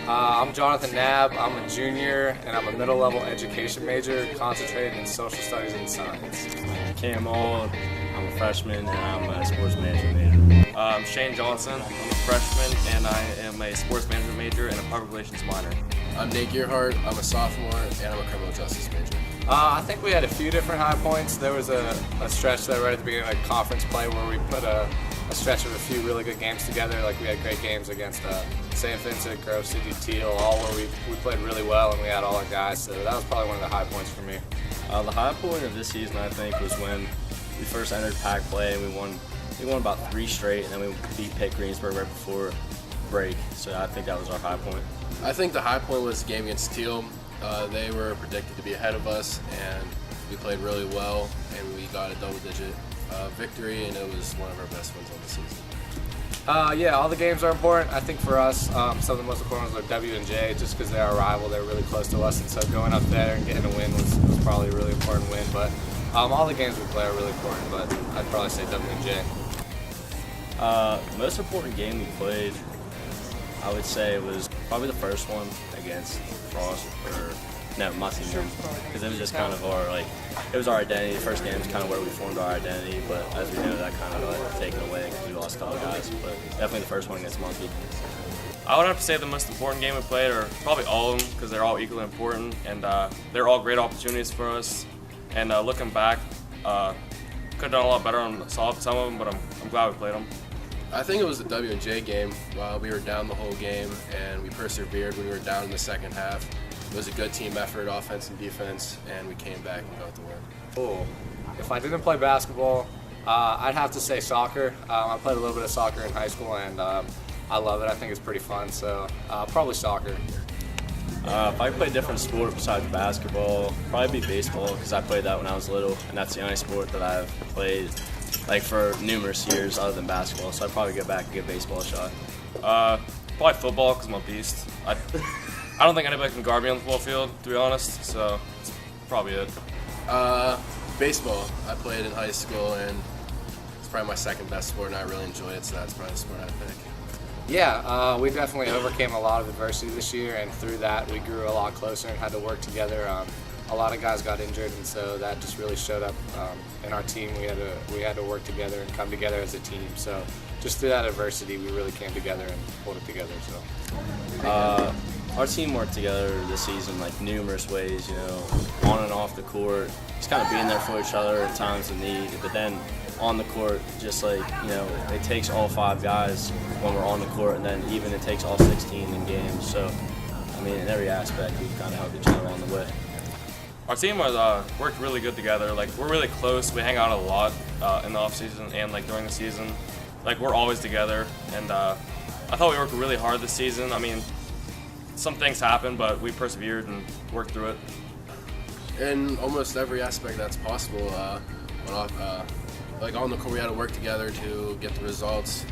I'm Jonathan Knabb. I'm a junior, and I'm a middle-level education major, concentrated in social studies and science. Cam Old, I'm a freshman, and I'm a sports management major. I'm Shane Johnson. I'm a freshman, and I am a sports management major and a public relations minor. I'm Nate Gearhart. I'm a sophomore, and I'm a criminal justice major. I think we had a few different high points. There was a stretch there right at the beginning of conference play where we put a stretch of a few really good games together. Like we had great games against St. Vincent, Grove City, Teal, all where we played really well and we had all our guys. So that was probably one of the high points for me. The high point of this season, I think, was when we first entered pack play and we won about 3 straight, and then we beat Pitt Greensburg right before break. So I think that was our high point. I think the high point was the game against Teal. They were predicted to be ahead of us, and we played really well, and we got a double-digit victory, and it was one of our best wins on the season. Yeah, all the games are important. I think for us, some of the most important ones are W and J, just because they're our rival. They're really close to us, and so going up there and getting a win was probably a really important win. But all the games we play are really important, but I'd probably say W and J. The most important game we played, I would say, was probably the first one against Frost, Mussington, because it was just kind of it was our identity. The first game was kind of where we formed our identity, but as we know, that kind of got taken away because we lost a couple guys. But definitely the first one against Monkey. I would have to say the most important game we played, or probably all of them, because they're all equally important, and they're all great opportunities for us. And looking back, could have done a lot better on some of them, but I'm glad we played them. I think it was the W and J game. We were down the whole game, and we persevered when we were down in the second half. It was a good team effort, offense and defense, and we came back and got the win. Cool. If I didn't play basketball, I'd have to say soccer. I played a little bit of soccer in high school, and I love it. I think it's pretty fun, so probably soccer. If I played a different sport besides basketball, probably be baseball, because I played that when I was little, and that's the only sport that I've played for numerous years other than basketball, so I'd probably go back and give baseball a shot. Probably football, because I'm a beast. I don't think anybody can guard me on the football field, to be honest, so that's probably it. Baseball. I played in high school, and it's probably my second best sport, and I really enjoyed it, so that's probably the sport I'd pick. Yeah, we definitely overcame a lot of adversity this year, and through that we grew a lot closer and had to work together. A lot of guys got injured, and so that just really showed up in our team. We had to work together and come together as a team. So just through that adversity, we really came together and pulled it together. So our team worked together this season numerous ways, on and off the court, just kind of being there for each other at times of need. But then on the court, just it takes all 5 guys when we're on the court, and then even it takes all 16 in games. So, in every aspect, we've kind of helped each other on the way. Our team worked really good together. We're really close. We hang out a lot in the off season and during the season. We're always together, and I thought we worked really hard this season. Some things happened, but we persevered and worked through it. In almost every aspect that's possible, on the court we had to work together to get the results.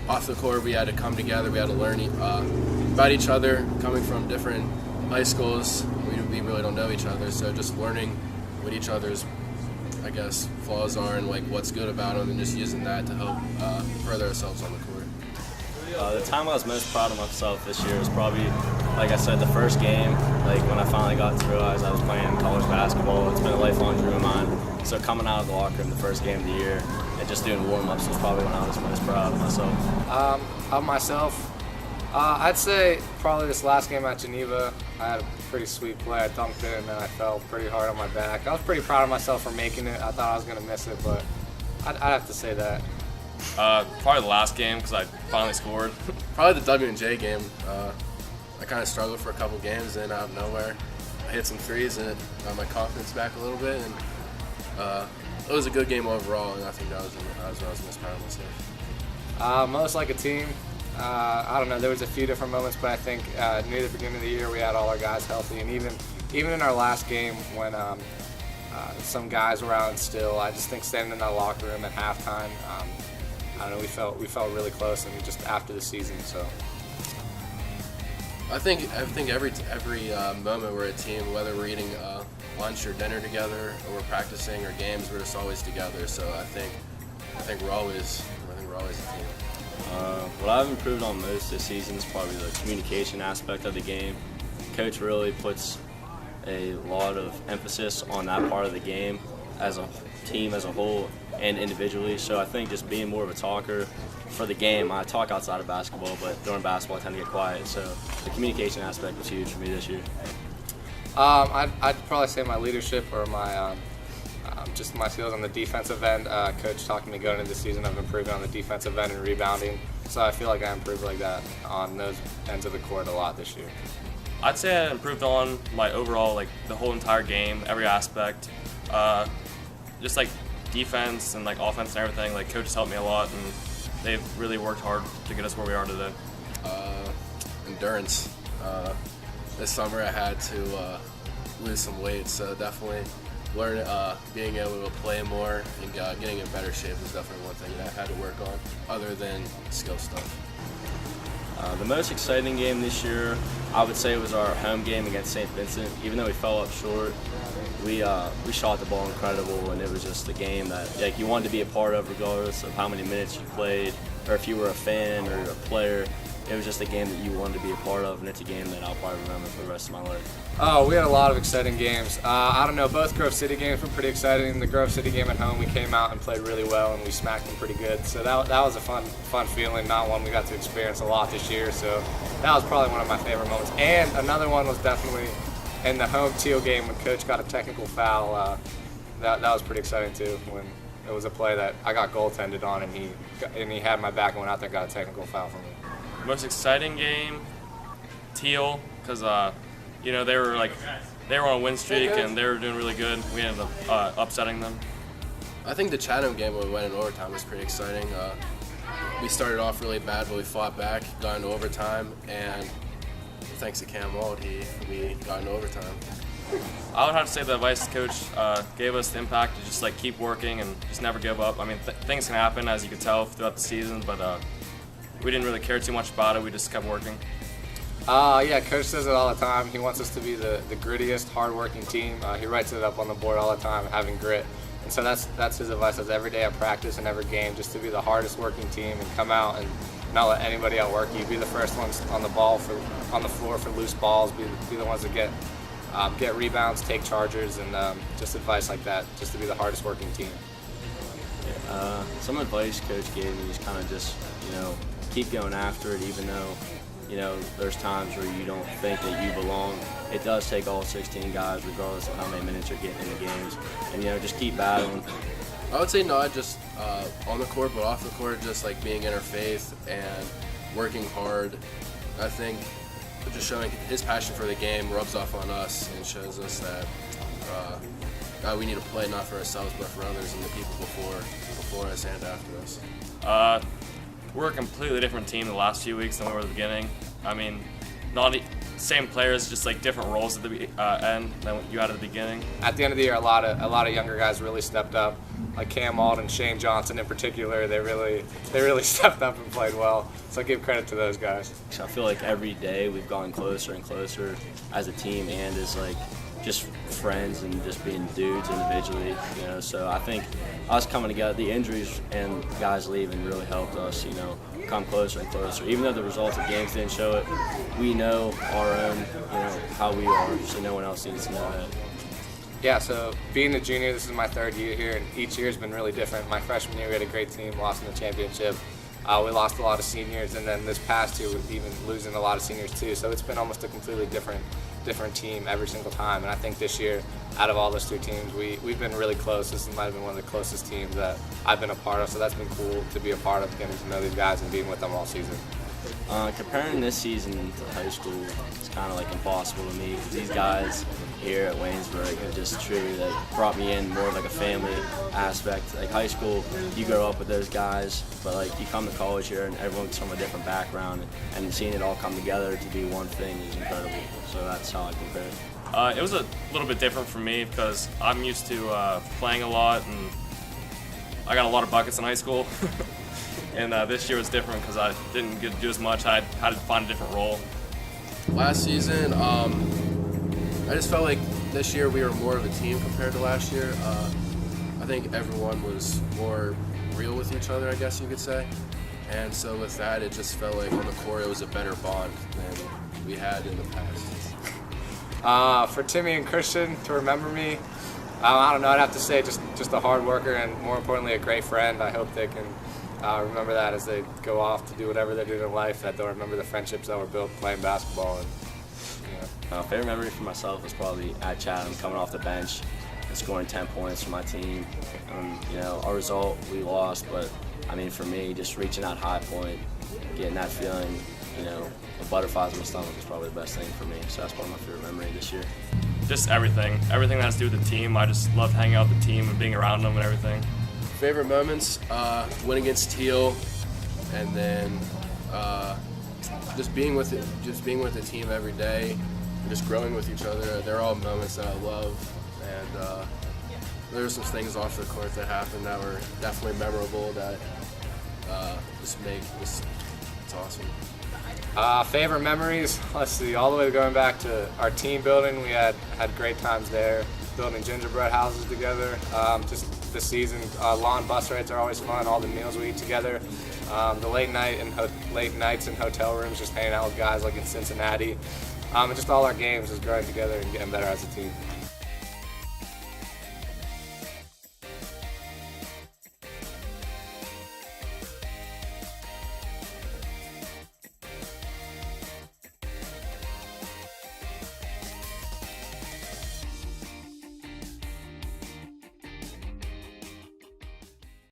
Off the court we had to come together. We had to learn about each other, coming from different high schools. We really don't know each other, so just learning what each other's, flaws are and what's good about them, and just using that to help further ourselves on the court. The time I was most proud of myself this year was probably, like I said, the first game. When I finally got to realize I was playing college basketball. It's been a lifelong dream of mine. So coming out of the locker room the first game of the year and just doing warm-ups was probably when I was most proud of myself. Of myself, I'd say probably this last game at Geneva. I had a pretty sweet play. I dunked it, and then I fell pretty hard on my back. I was pretty proud of myself for making it. I thought I was going to miss it, but I'd have to say that. Probably the last game, because I finally scored. Probably the W and J game. I kind of struggled for a couple games, and out of nowhere, I hit some threes, and it got my confidence back a little bit. And it was a good game overall, and I think that was what I was most proud of myself. Most like a team. I don't know. There was a few different moments, but I think near the beginning of the year we had all our guys healthy, and even in our last game when some guys were out and still, I just think standing in that locker room at halftime. I don't know. We felt really close, and just after the season. So I think every moment we're a team, whether we're eating lunch or dinner together, or we're practicing or games, we're just always together. So I think we're always a team. What I've improved on most this season is probably the communication aspect of the game. Coach really puts a lot of emphasis on that part of the game as a team as a whole and individually. So I think just being more of a talker for the game. I talk outside of basketball, but during basketball I tend to get quiet. So the communication aspect was huge for me this year. I'd probably say my leadership or my just my skills on the defensive end. Coach talked to me going into the season of improving on the defensive end and rebounding. So I feel like I improved like that on those ends of the court a lot this year. I'd say I improved on my overall, like the whole entire game, every aspect. Just like defense and like offense and everything. Like coaches helped me a lot, and they've really worked hard to get us where we are today. Endurance. This summer I had to lose some weight, so definitely being able to play more and getting in better shape was definitely one thing that I had to work on, other than skill stuff. The most exciting game this year, I would say, was our home game against St. Vincent. Even though we fell up short, we shot the ball incredible, and it was just a game that like you wanted to be a part of regardless of how many minutes you played or if you were a fan or a player. It was just a game that you wanted to be a part of, and it's a game that I'll probably remember for the rest of my life. Oh, we had a lot of exciting games. I don't know, both Grove City games were pretty exciting. The Grove City game at home, we came out and played really well, and we smacked them pretty good. So that was a fun feeling, not one we got to experience a lot this year. So that was probably one of my favorite moments. And another one was definitely in the home Teal game when Coach got a technical foul. That was pretty exciting too, when it was a play that I got goaltended on, and he had my back and went out there and got a technical foul for me. Most exciting game, Teal, because they were on a win streak and they were doing really good. We ended up upsetting them. I think the Chatham game when we went in overtime was pretty exciting. We started off really bad, but we fought back, got into overtime, and thanks to Cam Wald, we got into overtime. I would have to say the vice coach gave us the impact to just like keep working and just never give up. I mean, things can happen, as you could tell throughout the season, but we didn't really care too much about it. We just kept working. Yeah, Coach says it all the time. He wants us to be the grittiest, hard-working team. He writes it up on the board all the time, having grit. And so that's his advice. That's every day at practice and every game, just to be the hardest working team and come out and not let anybody outwork you. Be the first ones on the floor for loose balls. Be the ones that get rebounds, take chargers, and just advice like that. Just to be the hardest working team. Some advice Coach gave me is kind of just keep going after it, even though there's times where you don't think that you belong. It does take all 16 guys, regardless of how many minutes you're getting in the games, and just keep battling. I would say not just on the court, but off the court, just like being interfaith and working hard. I think just showing his passion for the game rubs off on us and shows us that we need to play not for ourselves, but for others and the people before us and after us. We're a completely different team the last few weeks than we were at the beginning. I mean, same players, just like different roles at the end than you had at the beginning. At the end of the year, a lot of younger guys really stepped up, like Cam Alden, Shane Johnson in particular. They really stepped up and played well. So I give credit to those guys. I feel like every day we've gotten closer and closer as a team and as like just friends and just being dudes individually. So I think us coming together, the injuries and guys leaving really helped us, come closer and closer. Even though the results of games didn't show it, we know our own, how we are, so no one else needs to know that. Yeah, so being a junior, this is my third year here, and each year has been really different. My freshman year, we had a great team, lost in the championship. We lost a lot of seniors, and then this past year, we're even losing a lot of seniors too. So it's been almost a completely different team every single time. And I think this year, out of all those three teams, we've been really close. This might have been one of the closest teams that I've been a part of. So that's been cool to be a part of, getting to know these guys and being with them all season. Comparing this season to high school, it's kind of like impossible to me, because these guys here at Waynesburg have just truly brought me in more of like a family aspect. Like high school, you grow up with those guys, but like you come to college here and everyone's from a different background, and seeing it all come together to be one thing is incredible. So that's how I compare it. It was a little bit different for me because I'm used to playing a lot, and I got a lot of buckets in high school. And this year was different because I didn't get to do as much. I had to find a different role. Last season, I just felt like this year we were more of a team compared to last year. I think everyone was more real with each other, I guess you could say. And so with that, it just felt like on the court it was a better bond than we had in the past. For Timmy and Christian to remember me, I don't know. I'd have to say just a hard worker and more importantly a great friend. I hope they can remember that as they go off to do whatever they're doing in life. That they'll remember the friendships that were built playing basketball. And favorite memory for myself was probably at Chatham, coming off the bench and scoring 10 points for my team. Our result, we lost, but I mean, for me, just reaching that high point, getting that feeling, the butterflies in my stomach was probably the best thing for me. So that's probably my favorite memory this year. Just everything that has to do with the team. I just loved hanging out with the team and being around them and everything. Favorite moments, win against Teal, and then just being with the team every day, and just growing with each other. They're all moments that I love, and there were some things off the court that happened that were definitely memorable that just make this. It's awesome. Favorite memories? Let's see. All the way going back to our team building, we had great times there. Building gingerbread houses together. Just the season, lawn bus rides are always fun. All the meals we eat together. The late nights in hotel rooms, just hanging out with guys like in Cincinnati. And just all our games, just growing together and getting better as a team.